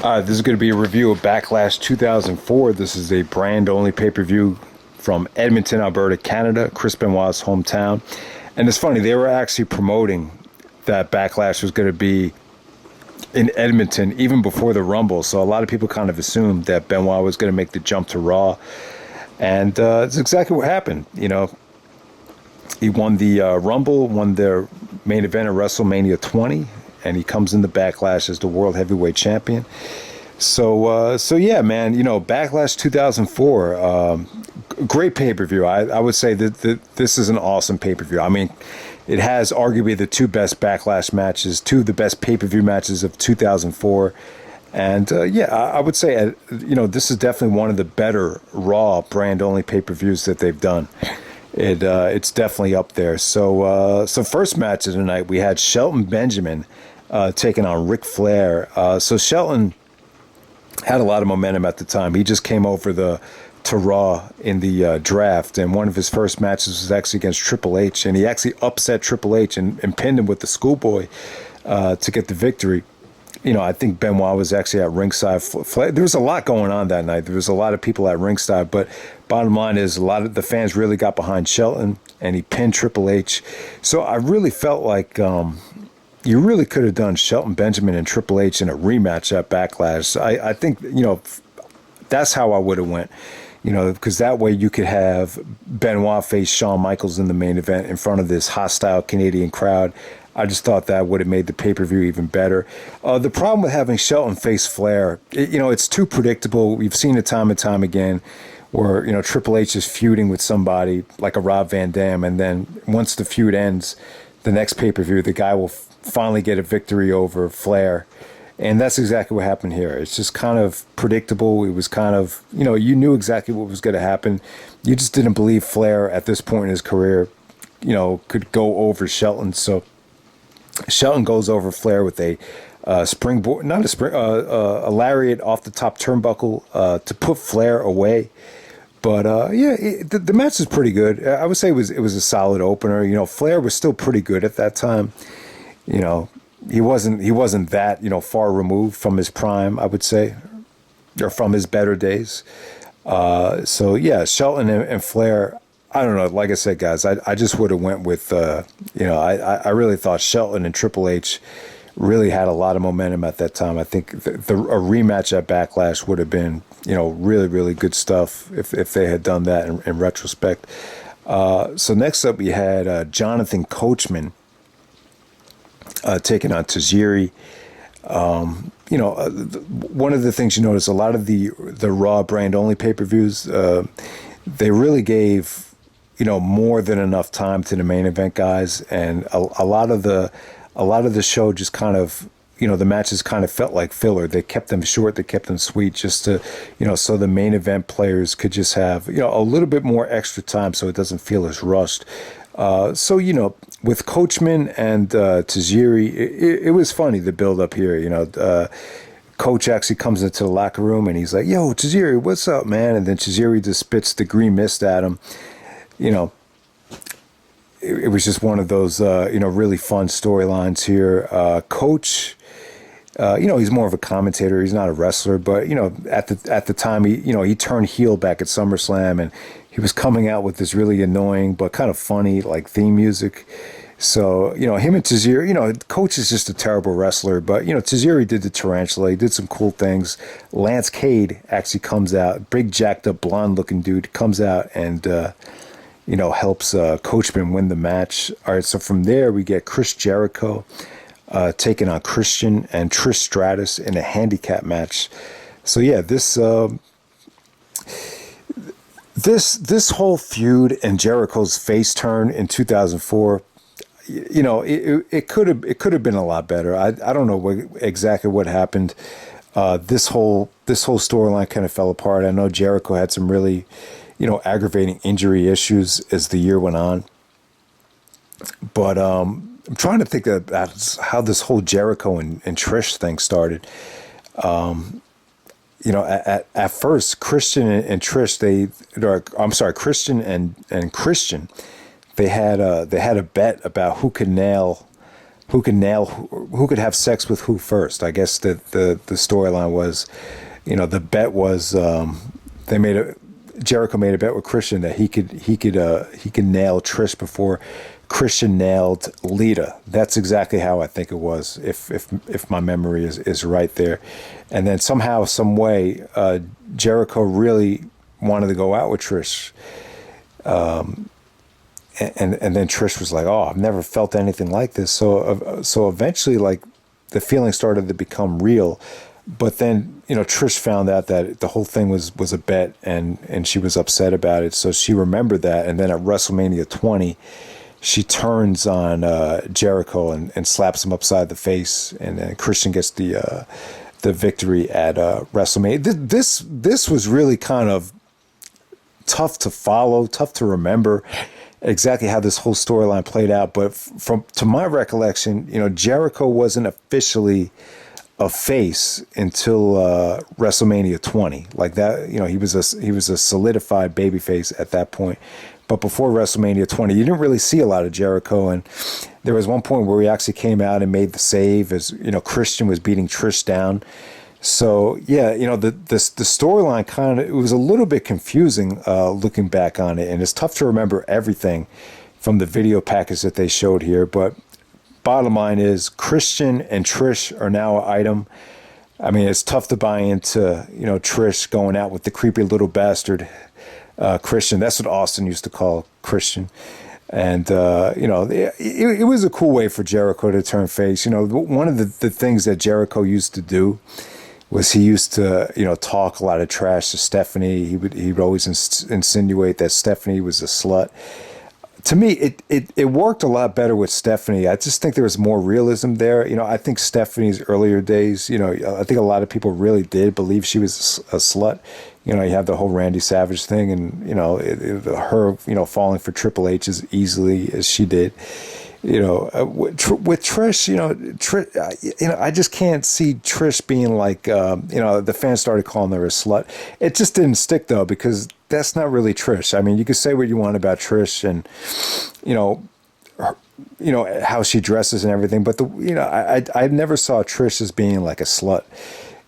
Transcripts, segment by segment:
This is going to be a review of Backlash 2004. This is a brand-only pay-per-view from Edmonton, Alberta, Canada, Chris Benoit's hometown. And it's funny, they were actually promoting that Backlash was going to be in Edmonton even before the Rumble. So a lot of people kind of assumed that Benoit was going to make the jump to Raw. And it's exactly what happened. You know, he won the Rumble, won their main event at WrestleMania 20, and he comes in the Backlash as the World Heavyweight Champion. So yeah, man, you know, Backlash 2004, great pay-per-view. I would say that this is an awesome pay-per-view. I mean, it has arguably the two best Backlash matches, two of the best pay-per-view matches of 2004. And yeah, I would say, you know, this is definitely one of the better Raw brand-only pay-per-views that they've done. It's definitely up there. So first match of the night, we had Shelton Benjamin taking on Ric Flair. So Shelton had a lot of momentum at the time. He just came over to Raw in the draft, and one of his first matches was actually against Triple H, and he actually upset Triple H and pinned him with the schoolboy to get the victory. You know, I think Benoit was actually at ringside. There was a lot going on that night. There was a lot of people at ringside, but bottom line is a lot of the fans really got behind Shelton, and he pinned Triple H. So I really felt like you really could have done Shelton Benjamin and Triple H in a rematch at Backlash. I think, you know, that's how I would have went. You know, because that way you could have Benoit face Shawn Michaels in the main event in front of this hostile Canadian crowd. I just thought that would have made the pay-per-view even better. The problem with having Shelton face Flair, you know, it's too predictable. We've seen it time and time again where, you know, Triple H is feuding with somebody like a Rob Van Dam, and then once the feud ends, the next pay-per-view, the guy will finally get a victory over Flair. And that's exactly what happened here. It's just kind of predictable. It was kind of, you know, you knew exactly what was going to happen. You just didn't believe Flair at this point in his career, you know, could go over Shelton. So Shelton goes over Flair with a springboard, not a spring, a lariat off the top turnbuckle to put Flair away. But yeah, the match is pretty good. I would say it was a solid opener. You know, Flair was still pretty good at that time. You know, he wasn't that, you know, far removed from his prime, I would say, or from his better days. So yeah, Shelton and Flair. I don't know. Like I said, guys, I just would have went with, you know, I really thought Shelton and Triple H really had a lot of momentum at that time. I think a rematch at Backlash would have been, you know, really, really good stuff if they had done that in retrospect. So next up, we had Jonathan Coachman taking on Tajiri. You know, one of the things you notice, a lot of the Raw brand only pay-per-views, they really gave, you know, more than enough time to the main event guys, and a lot of the show just kind of, you know, the matches kind of felt like filler. They kept them short, they kept them sweet, just to, you know, so the main event players could just have, you know, a little bit more extra time so it doesn't feel as rushed. So, you know, with Coachman and Tajiri, it was funny, the build up here. You know, Coach actually comes into the locker room and he's like, "Yo, Tajiri, what's up, man?" And then Tajiri just spits the green mist at him. You know, it was just one of those, you know, really fun storylines here. Coach, you know, he's more of a commentator. He's not a wrestler, but, you know, at the time, he turned heel back at SummerSlam, and he was coming out with this really annoying but kind of funny, like, theme music. So, you know, him and Tajiri, you know, Coach is just a terrible wrestler, but, you know, Tajiri did the tarantula. He did some cool things. Lance Cade actually comes out, big jacked up blonde looking dude, comes out and, you know, helps Coachman win the match. All right, so from there we get Chris Jericho taking on Christian and Trish Stratus in a handicap match. So yeah, this whole feud and Jericho's face turn in 2004, you know, it could have been a lot better. I don't know exactly what happened. This whole storyline kind of fell apart. I know Jericho had some really, you know, aggravating injury issues as the year went on. But I'm trying to think about how this whole Jericho and Trish thing started. You know, at first, Christian and Trish, Christian and Christian, they had a bet about who could nail who could nail who could have sex with who first. I guess the storyline was, the bet was Jericho made a bet with Christian that he could nail Trish before Christian nailed Lita. That's exactly how I think it was, if my memory is right there. And then somehow, some way, Jericho really wanted to go out with Trish. And then Trish was like, "Oh, I've never felt anything like this." So eventually, like, the feeling started to become real. But then, Trish found out that the whole thing was a bet, and she was upset about it. So she remembered that. And then at WrestleMania 20, she turns on Jericho and slaps him upside the face. And then Christian gets the victory at WrestleMania. This was really kind of tough to follow, tough to remember exactly how this whole storyline played out. But to my recollection, Jericho wasn't officially a face until WrestleMania 20. Like that, he was a solidified babyface at that point. But before WrestleMania 20, you didn't really see a lot of Jericho. And there was one point where he actually came out and made the save as, Christian was beating Trish down. So, yeah, the storyline it was a little bit confusing looking back on it. And it's tough to remember everything from the video package that they showed here. But bottom line is Christian and Trish are now an item. I mean, it's tough to buy into, Trish going out with the creepy little bastard Christian. That's what Austin used to call Christian. And, it was a cool way for Jericho to turn face. One of the things that Jericho used to do was he used to, talk a lot of trash to Stephanie. He would always insinuate that Stephanie was a slut. To me, it worked a lot better with Stephanie. I just think there was more realism there. I think Stephanie's earlier days, I think a lot of people really did believe she was a slut. You have the whole Randy Savage thing, and her falling for Triple H as easily as she did. With Trish, I just can't see Trish being like, the fans started calling her a slut. It just didn't stick though, because that's not really Trish. I mean, you can say what you want about Trish and, how she dresses and everything, but I never saw Trish as being like a slut.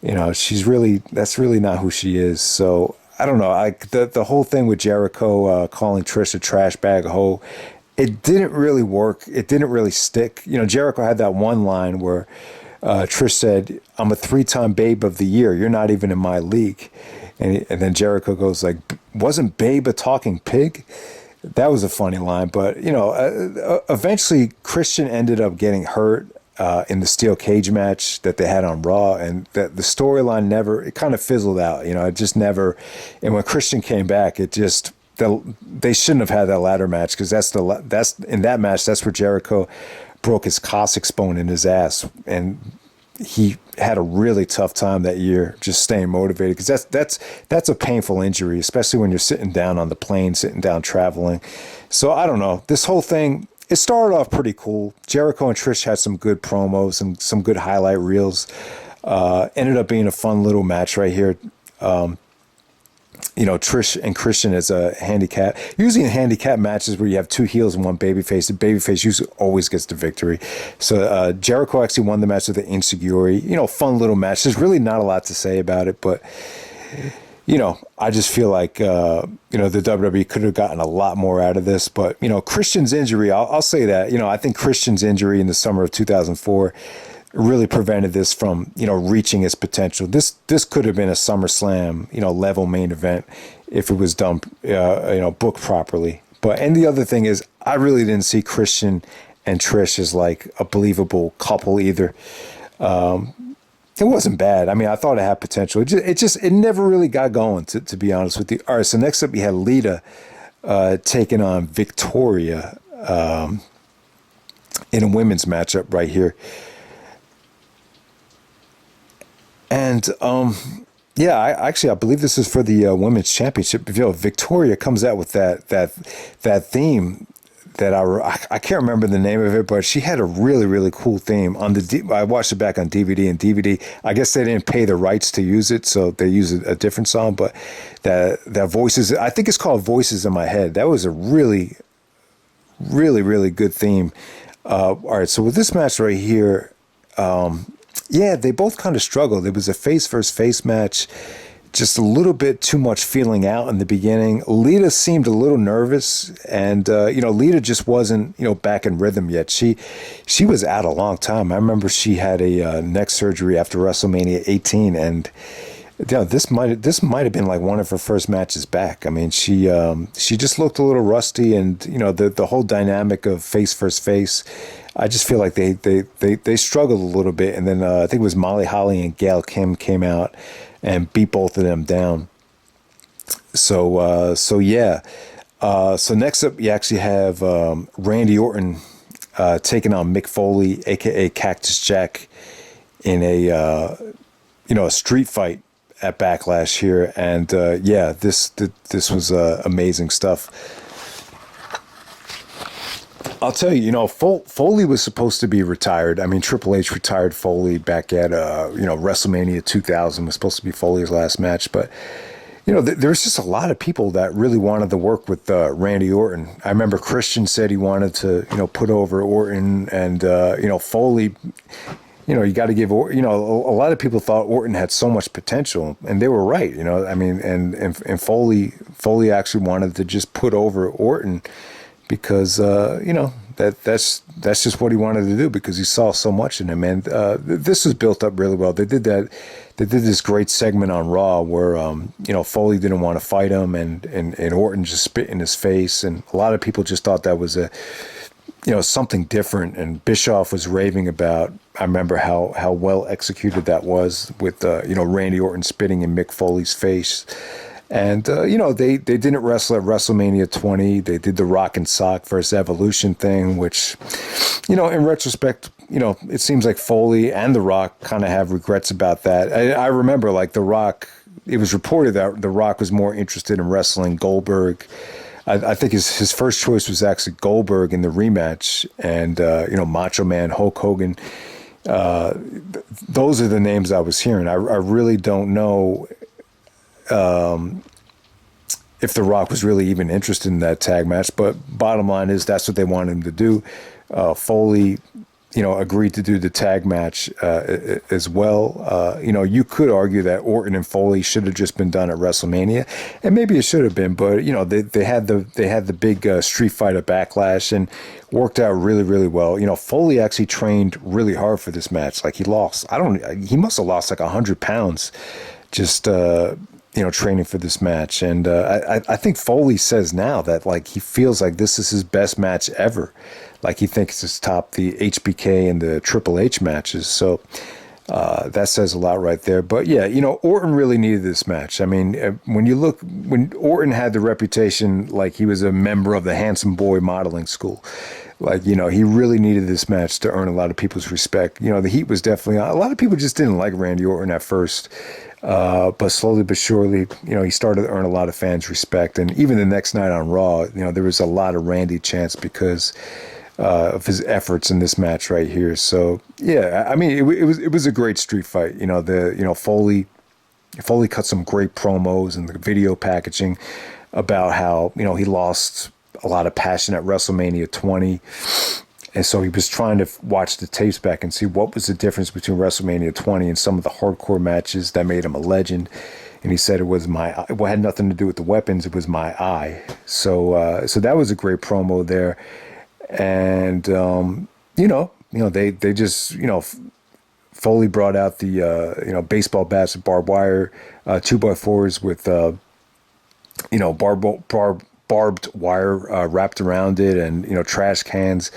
That's really not who she is. So I don't know. The whole thing with Jericho calling Trish a trash bag hoe, it didn't really work. It didn't really stick. Jericho had that one line where Trish said, "I'm a 3-time Babe of the Year. You're not even in my league." And then Jericho goes like, "Wasn't Babe a talking pig?" That was a funny line. But, eventually Christian ended up getting hurt in the steel cage match that they had on Raw, and the storyline it kind of fizzled out. It just never. And when Christian came back, it just. They shouldn't have had that ladder match, because that's in that match, that's where Jericho broke his coccyx bone in his ass, and he had a really tough time that year just staying motivated, because that's a painful injury, especially when you're sitting down on the plane, sitting down traveling. So I don't know, this whole thing, it started off pretty cool. Jericho and Trish had some good promos and some good highlight reels. Ended up being a fun little match right here. Trish and Christian as a handicap. Usually in handicap matches where you have two heels and one babyface, the babyface usually always gets the victory. So Jericho actually won the match with the Insecurity. Fun little match. There's really not a lot to say about it, but I just feel like the WWE could have gotten a lot more out of this. But Christian's injury, I'll say that. I think Christian's injury in the summer of 2004 really prevented this from, reaching its potential. This could have been a SummerSlam, level main event if it was done, booked properly. And the other thing is, I really didn't see Christian and Trish as like a believable couple either. It wasn't bad. I mean, I thought it had potential. It never really got going, to be honest with you. All right, so next up we had Lita taking on Victoria in a women's matchup right here. And I believe this is for the women's championship. Victoria comes out with that theme that I can't remember the name of it, but she had a really, really cool theme on I watched it back on DVD, and DVD, I guess they didn't pay the rights to use it, so they used a different song. But that Voices, I think it's called Voices in My Head. That was a really, really, really good theme All right, so with this match right here, yeah, they both kind of struggled. It was a face versus face match, just a little bit too much feeling out in the beginning. Lita seemed a little nervous, and Lita just wasn't back in rhythm yet. She was out a long time. I remember she had a neck surgery after WrestleMania 18, and this might have been like one of her first matches back. I mean, she just looked a little rusty, and the whole dynamic of face versus face. I just feel like they struggled a little bit, and then I think it was Molly Holly and Gail Kim came out and beat both of them down. So yeah. So next up, you actually have Randy Orton taking on Mick Foley, aka Cactus Jack, in a street fight at Backlash here, and yeah, this was amazing stuff. I'll tell you, Foley was supposed to be retired. I mean, Triple H retired Foley back at WrestleMania 2000 was supposed to be Foley's last match, but there's just a lot of people that really wanted to work with Randy Orton. I remember Christian said he wanted to put over Orton, and Foley. You got to give, a lot of people thought Orton had so much potential, and they were right. I mean, and Foley actually wanted to just put over Orton because that's just what he wanted to do because he saw so much in him. And this was built up really well. They did this great segment on Raw where Foley didn't want to fight him, and Orton just spit in his face, and a lot of people just thought that was something different. And Bischoff was raving about. I remember how well executed that was with Randy Orton spitting in Mick Foley's face. And, they didn't wrestle at WrestleMania 20. They did the Rock and Sock versus Evolution thing, which, in retrospect, it seems like Foley and The Rock kind of have regrets about that. I remember, like, The Rock, it was reported that The Rock was more interested in wrestling Goldberg. I think his first choice was actually Goldberg in the rematch, and, Macho Man, Hulk Hogan. Those are the names I was hearing. I really don't know if The Rock was really even interested in that tag match, but bottom line is that's what they wanted him to do. Foley, agreed to do the tag match as well. You could argue that Orton and Foley should have just been done at WrestleMania, and maybe it should have been, but they had the big street fight at Backlash and worked out really, really well. Foley actually trained really hard for this match. Like he must have lost like 100 pounds just training for this match. And I think Foley says now that like he feels like this is his best match ever. Like he thinks it's top the HBK and the Triple H matches. So that says a lot right there. But yeah, Orton really needed this match. I mean, when Orton had the reputation like he was a member of the Handsome Boy modeling school, like, he really needed this match to earn a lot of people's respect. The heat was definitely on. A lot of people just didn't like Randy Orton at first. But slowly but surely, he started to earn a lot of fans' respect. And even the next night on Raw, there was a lot of Randy chants because of his efforts in this match right here. So yeah, I mean, it was a great street fight. Foley cut some great promos and the video packaging about how he lost a lot of passion at WrestleMania 20. And so he was trying to watch the tapes back and see what was the difference between WrestleMania 20 and some of the hardcore matches that made him a legend. And he said it had nothing to do with the weapons. It was my eye. So that was a great promo there. And, they just, Foley brought out the, baseball bats with barbed wire, 2x4s with, barbed wire wrapped around it, and trash cans.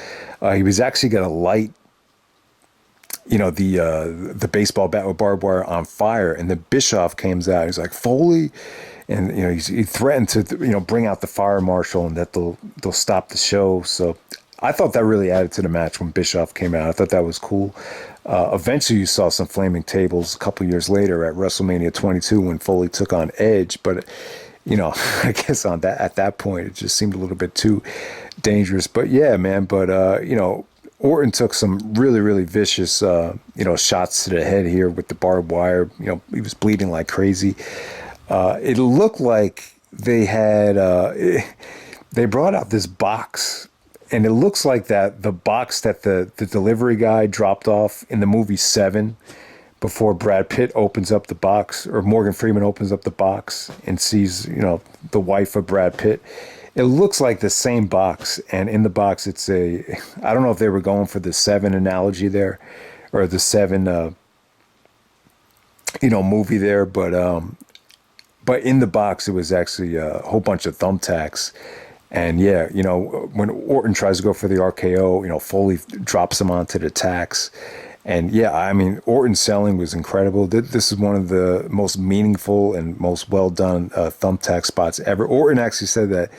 He was actually going to light the baseball bat with barbed wire on fire, and the Bischoff comes out. He's like, Foley, and he threatened to bring out the fire marshal and that they'll stop the show. So I thought that really added to the match when Bischoff came out. I thought that was cool. Eventually you saw some flaming tables a couple years later at WrestleMania 22 when Foley took on Edge, but I guess at that point, it just seemed a little bit too dangerous. But yeah, man. But Orton took some really, really vicious, shots to the head here with the barbed wire. He was bleeding like crazy. It looked like they had they brought out this box and it looks like that the box that the delivery guy dropped off in the movie Seven, before Brad Pitt opens up the box, or Morgan Freeman opens up the box and sees, the wife of Brad Pitt. It looks like the same box, and in the box it's I don't know if they were going for the Seven analogy there, or the Seven, movie there, but in the box it was actually a whole bunch of thumbtacks. And yeah, when Orton tries to go for the RKO, Foley drops him onto the tacks. And yeah, I mean, Orton's selling was incredible. This is one of the most meaningful and most well done thumbtack spots ever. Orton actually said that,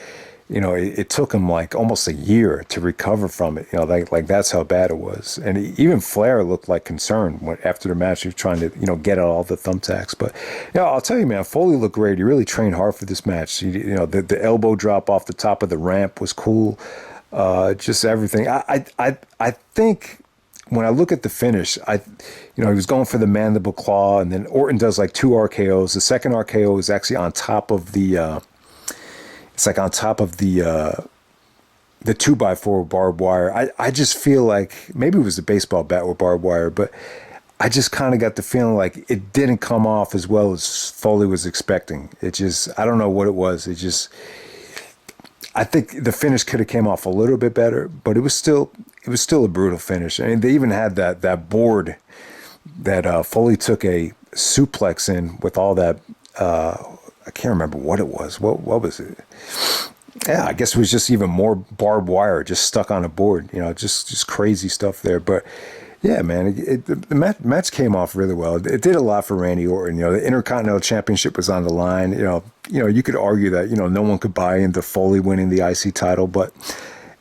it took him like almost a year to recover from it. Like that's how bad it was. And even Flair looked like concerned after the match. He was trying to, get out all the thumbtacks. But I'll tell you, man, Foley looked great. He really trained hard for this match. The elbow drop off the top of the ramp was cool. Just everything. I think. When I look at the finish, he was going for the mandible claw, and then Orton does like 2 RKOs. The second RKO is actually on top of the, it's like on top of the 2x4 barbed wire. I just feel like maybe it was a baseball bat with barbed wire, but I just kind of got the feeling like it didn't come off as well as Foley was expecting. I don't know what it was. I think the finish could have came off a little bit better, but it was still a brutal finish. I mean, they even had that board that Foley took a suplex in with all that. I can't remember what it was. What was it? Yeah, I guess it was just even more barbed wire just stuck on a board. Just crazy stuff there. But yeah, man, the match came off really well. It did a lot for Randy Orton. The Intercontinental Championship was on the line. You could argue that no one could buy into Foley winning the IC title, but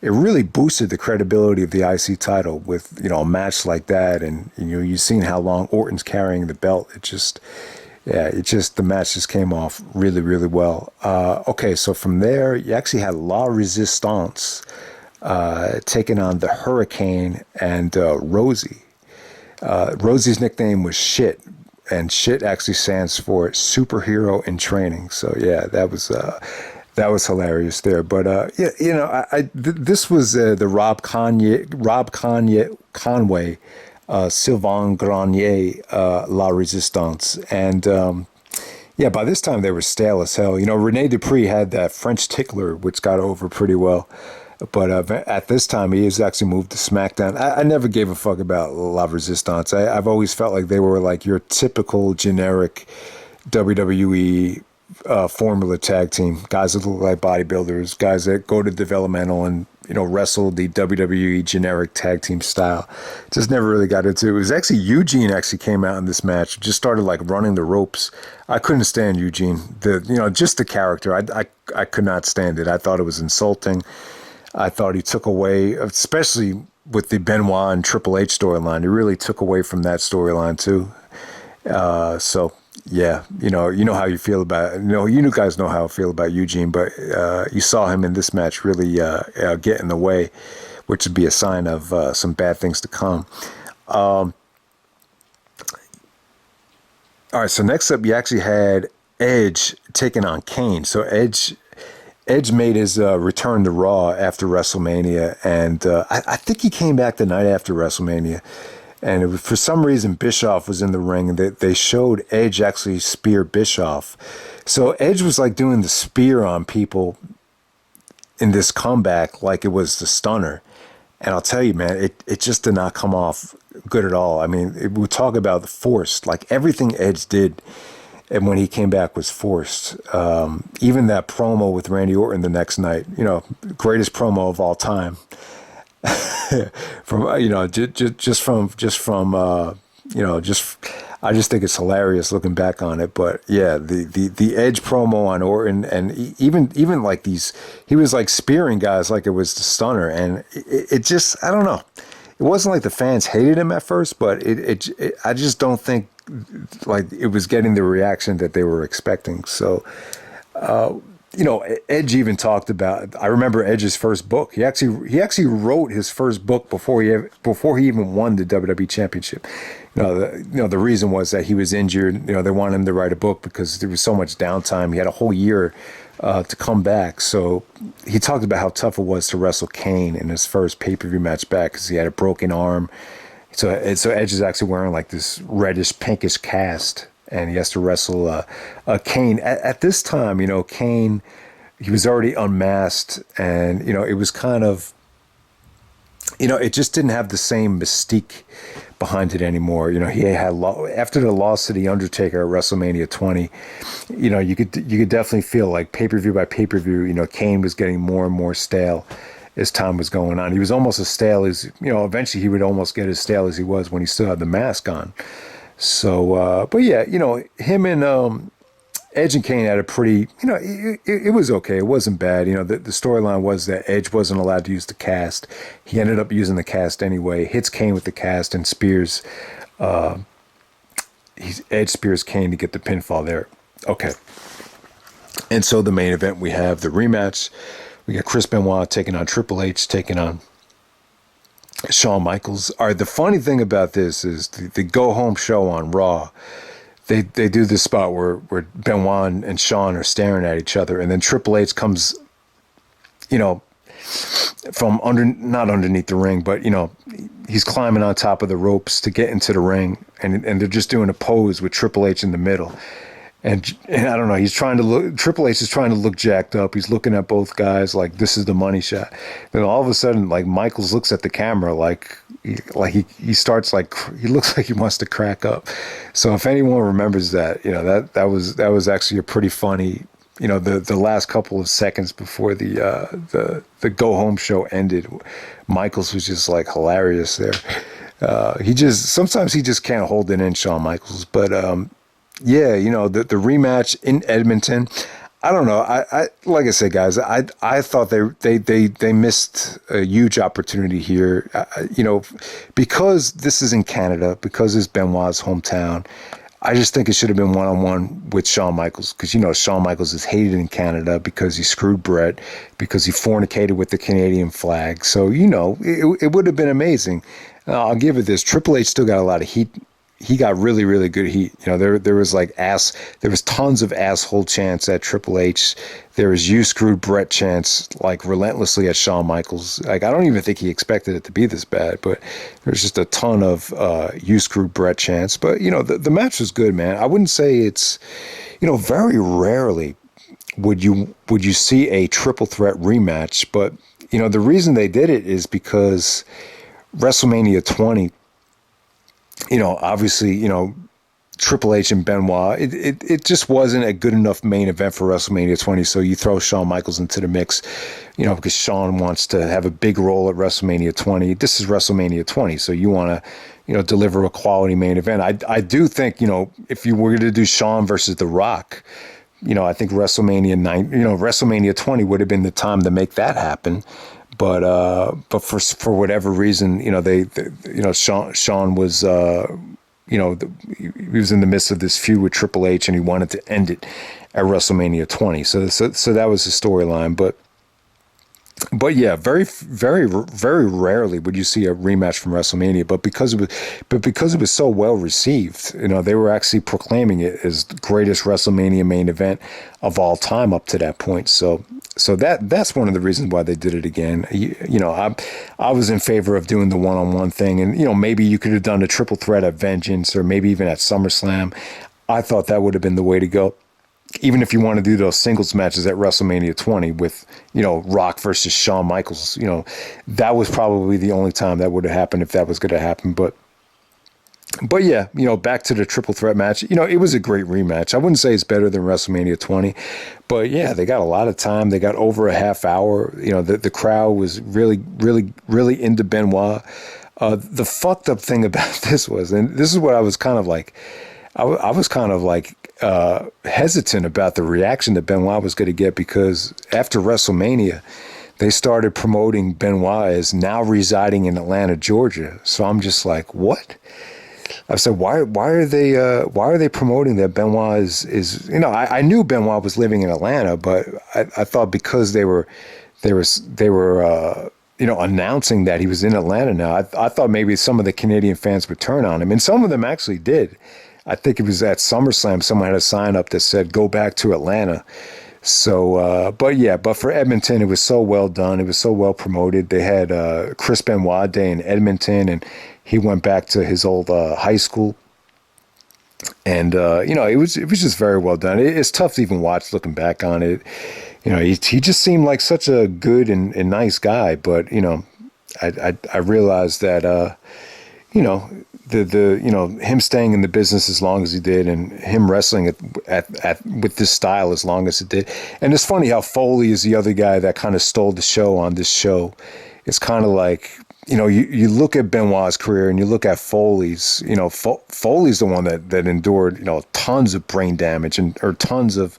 it really boosted the credibility of the IC title with a match like that. And you've seen how long Orton's carrying the belt. The match just came off really, really well. Okay, so from there you actually had La Resistance taking on the Hurricane and Rosey. Rosey's nickname was Shit, and Shit actually stands for Superhero in Training. So yeah, that was hilarious there. But this was the Rob Conway, Sylvain Grenier, La Resistance, and by this time they were stale as hell. Rene Dupree had that French tickler, which got over pretty well. But at this time, he has actually moved to SmackDown. I never gave a fuck about La Resistance. I've always felt like they were like your typical generic WWE formula tag team. Guys that look like bodybuilders, guys that go to developmental and, wrestle the WWE generic tag team style. Just never really got into it. It was actually Eugene actually came out in this match, just started like running the ropes. I couldn't stand Eugene. Just the character. I could not stand it. I thought it was insulting. I thought he took away, especially with the Benoit and Triple H storyline, he really took away from that storyline too. So yeah, you know how you feel about, you guys know how I feel about Eugene, but you saw him in this match really get in the way, which would be a sign of some bad things to come. All right, so next up, you actually had Edge taking on Kane. So Edge made his return to Raw after WrestleMania, and I think he came back the night after WrestleMania. And it was, for some reason, Bischoff was in the ring, and they showed Edge actually spear Bischoff. So Edge was like doing the spear on people in this comeback like it was the stunner. And I'll tell you, man, it just did not come off good at all. I mean, we talk about the forced, like everything Edge did, and when he came back was forced. Even that promo with Randy Orton the next night, greatest promo of all time. From I just think it's hilarious looking back on it. But yeah, the Edge promo on Orton, and even like these, he was like spearing guys like it was the stunner, and it just, I don't know. It wasn't like the fans hated him at first, but I just don't think like it was getting the reaction that they were expecting. So Edge even talked about. I remember Edge's first book. He actually wrote his first book before he even won the WWE Championship. The reason was that he was injured. They wanted him to write a book because there was so much downtime. He had a whole year to come back. So he talked about how tough it was to wrestle Kane in his first pay-per-view match back because he had a broken arm. So Edge is actually wearing like this reddish pinkish cast, and he has to wrestle Kane. At this time, Kane, he was already unmasked, and it was kind of, it just didn't have the same mystique behind it anymore. He had after the loss to the Undertaker at WrestleMania 20. You could definitely feel like pay-per-view by pay-per-view. Kane was getting more and more stale as time was going on. He was almost as stale as, eventually he would almost get as stale as he was when he still had the mask on. So, but yeah, him and Edge and Kane had a pretty, it was okay. It wasn't bad. The storyline was that Edge wasn't allowed to use the cast. He ended up using the cast anyway, hits Kane with the cast and spears, Edge spears Kane to get the pinfall there. Okay. And so the main event, we have the rematch. We got Chris Benoit taking on Triple H, taking on Shawn Michaels. All right, the funny thing about this is the go-home show on Raw, they do this spot where Benoit and Shawn are staring at each other, and then Triple H comes, from not underneath the ring, but, he's climbing on top of the ropes to get into the ring, and they're just doing a pose with Triple H in the middle. And I don't know, Triple H is trying to look jacked up. He's looking at both guys like this is the money shot. Then all of a sudden, like Michaels looks at the camera he starts he looks like he wants to crack up. So if anyone remembers that, that was actually a pretty funny, the last couple of seconds before the go home show ended, Michaels was just like hilarious there. Sometimes he just can't hold it in, Shawn Michaels, but yeah, the rematch in Edmonton. I don't know. I like I said, guys. I thought they missed a huge opportunity here. Because this is in Canada, because it's Benoit's hometown. I just think it should have been one-on-one with Shawn Michaels because Shawn Michaels is hated in Canada because he screwed Brett, because he fornicated with the Canadian flag. So it would have been amazing. I'll give it this. Triple H still got a lot of heat. He got really, really good heat. There was there was tons of asshole chants at Triple H. There was you screwed Brett chants relentlessly at Shawn Michaels. I don't even think he expected it to be this bad, but there's just a ton of you screwed Brett chants. But the match was good, man. I wouldn't say it's, very rarely would you see a triple threat rematch, but the reason they did it is because WrestleMania 20. Obviously, Triple H and Benoit, it just wasn't a good enough main event for WrestleMania 20. So you throw Shawn Michaels into the mix, because Shawn wants to have a big role at WrestleMania 20. This is WrestleMania 20. So you want to, deliver a quality main event. I do think, if you were to do Shawn versus The Rock, I think WrestleMania 20 would have been the time to make that happen. But for whatever reason, Shawn was, he was in the midst of this feud with Triple H, and he wanted to end it at WrestleMania 20. So that was the storyline. But yeah, very, very, very rarely would you see a rematch from WrestleMania. But because it was so well received, they were actually proclaiming it as the greatest WrestleMania main event of all time up to that point. So that's one of the reasons why they did it again. I was in favor of doing the one-on-one thing, and maybe you could have done a triple threat at Vengeance or maybe even at SummerSlam. I thought that would have been the way to go. Even if you want to do those singles matches at WrestleMania 20 with, Rock versus Shawn Michaels, that was probably the only time that would have happened if that was going to happen. But yeah, back to the triple threat match, it was a great rematch. I wouldn't say it's better than WrestleMania 20, but yeah, they got a lot of time. They got over a half hour. The crowd was really, really, really into Benoit. The fucked up thing about this was, and this is what I was kind of like, I was kind of like hesitant about the reaction that Benoit was going to get, because after WrestleMania, they started promoting Benoit as now residing in Atlanta, Georgia. So I'm just like, what? I said, why are they promoting that Benoit is I knew Benoit was living in Atlanta, but I thought because they were announcing that he was in Atlanta now, I thought maybe some of the Canadian fans would turn on him, and some of them actually did. I think it was at SummerSlam, someone had a sign up that said, "Go back to Atlanta." So, but for Edmonton, it was so well done. It was so well promoted. They had Chris Benoit Day in Edmonton, and he went back to his old high school. And it was just very well done. It's tough to even watch looking back on it. He just seemed like such a good and nice guy. But I realized that him staying in the business as long as he did, and him wrestling with this style as long as it did. And it's funny how Foley is the other guy that kind of stole the show on this show. It's kind of like, you look at Benoit's career and you look at Foley's, Foley's the one that endured, tons of brain damage or tons of,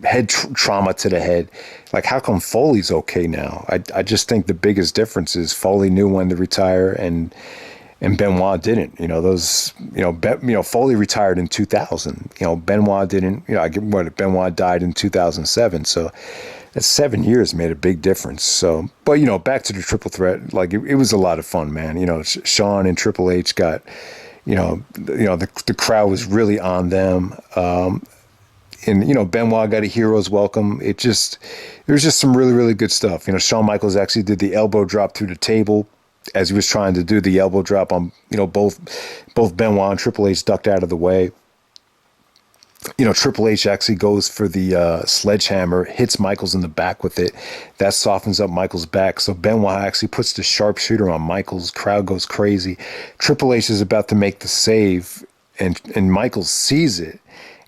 head trauma to the head. Like, how come Foley's okay now? I just think the biggest difference is Foley knew when to retire and Benoit didn't. Foley retired in 2000. Benoit didn't. Benoit died in 2007. So that 7 years made a big difference. So, but back to the triple threat. Like it was a lot of fun, man. Shawn and Triple H got, the crowd was really on them. And Benoit got a hero's welcome. There was just some really, really good stuff. Shawn Michaels actually did the elbow drop through the table as he was trying to do the elbow drop on, both Benoit and Triple H ducked out of the way. Triple H actually goes for the sledgehammer, hits Michaels in the back with it. That softens up Michaels' back. So Benoit actually puts the sharpshooter on Michaels. Crowd goes crazy. Triple H is about to make the save, and Michaels sees it,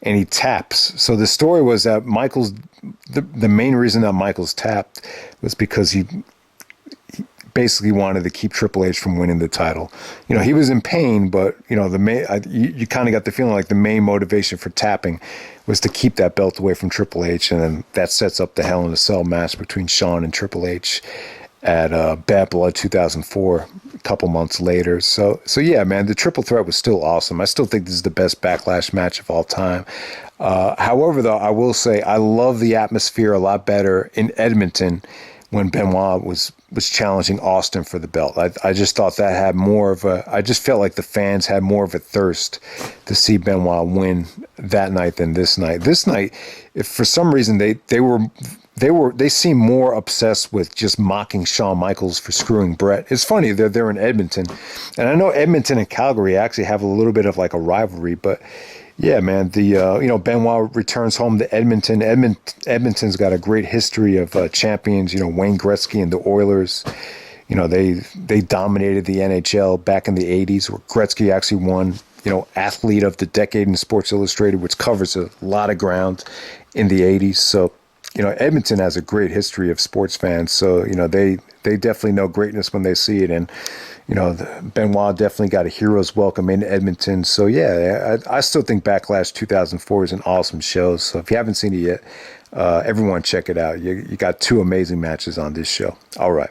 and he taps. So the story was that the main reason that Michaels tapped was because he basically wanted to keep Triple H from winning the title. He was in pain, but you kind of got the feeling like the main motivation for tapping was to keep that belt away from Triple H, and then that sets up the Hell in a Cell match between Shawn and Triple H at Bad Blood 2004, a couple months later. So yeah, man, the triple threat was still awesome. I still think this is the best Backlash match of all time. However, though, I will say I love the atmosphere a lot better in Edmonton when Benoit was challenging Austin for the belt. I just thought that had more of I just felt like the fans had more of a thirst to see Benoit win that night than this night. This night, if for some reason they seem more obsessed with just mocking Shawn Michaels for screwing Brett. It's funny, they're in Edmonton, and I know Edmonton and Calgary actually have a little bit of like a rivalry, but yeah, man, Benoit returns home to Edmonton. Edmonton's got a great history of champions, Wayne Gretzky and the Oilers. They dominated the NHL back in the 80s, where Gretzky actually won, Athlete of the Decade in Sports Illustrated, which covers a lot of ground in the 80s. So, Edmonton has a great history of sports fans. So, they definitely know greatness when they see it. And, Benoit definitely got a hero's welcome in Edmonton. So, yeah, I still think Backlash 2004 is an awesome show. So if you haven't seen it yet, everyone check it out. You got two amazing matches on this show. All right.